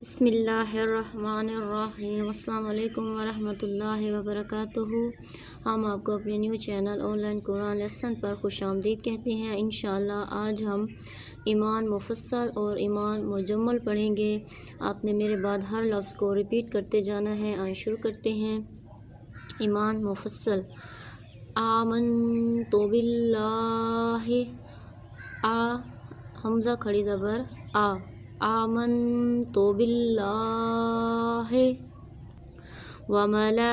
بسم اللہ الرحمن الرحیم۔ السلام علیکم ورحمۃ اللہ وبرکاتہ۔ ہم آپ کو اپنے new channel online Quran lesson پر خوش آمدید کہتے ہیں۔ انشاءاللہ آج ہم ایمان مفصل اور ایمان مجمل پڑھیں گے۔ آپ نے میرے بعد ہر لفظ کو ریپیٹ کرتے جانا ہے۔ آئیں شروع کرتے ہیں۔ ایمان مفصل۔ آمنت باللہ، آ حمزہ کھڑی زبر آ، آمنت باللہ وملائکتہ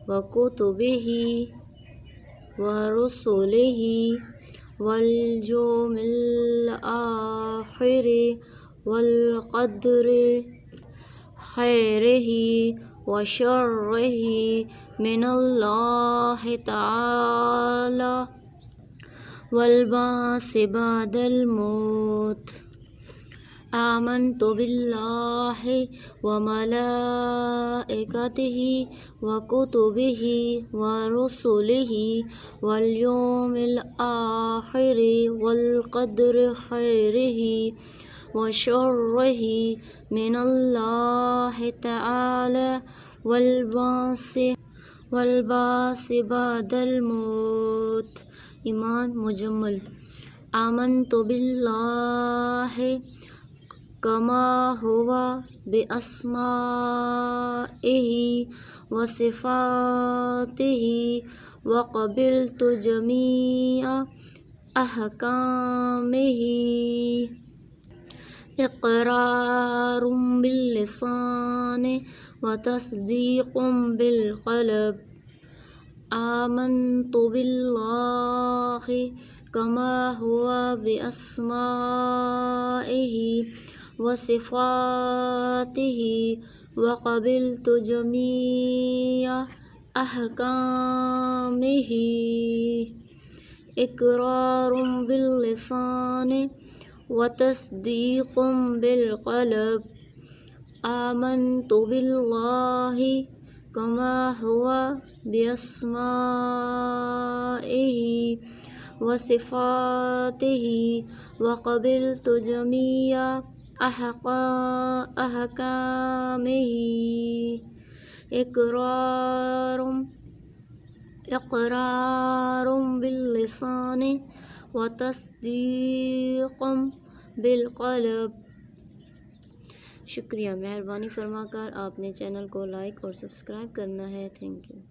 وکتبہ ورسلہ والیوم الآخر والقدر خیرہ وشرہ من اللہ تعالی والبعث بعد الموت۔ آمنت باللہ وملائکتہ وکتبہ ورسلہ والیوم الآخر والقدر خیرہ وشرہ من اللہ تعالی والبعث بعد الموت۔ ایمان مجمل۔ آمنت باللہ کما ہوا باسمائہ وصفاتہ وقبلت جمیع احکامہ۔ اقرار باللسان وتصدیق بالقلب۔ آمنت باللہ کما ہوا باسمائہ وصفاتہ وقبلت جمیع احکامہ۔ اقرار باللسان وتصدیق بالقلب۔ آمنت باللہ کما ہوا باسمائہ وصفاتہ وقبلت جمیع احکامہ۔ اقرار باللسان وتصدیق بالقلب۔ شکریہ۔ مہربانی فرما کر آپ نے چینل کو لائک اور سبسکرائب کرنا ہے۔ Thank you.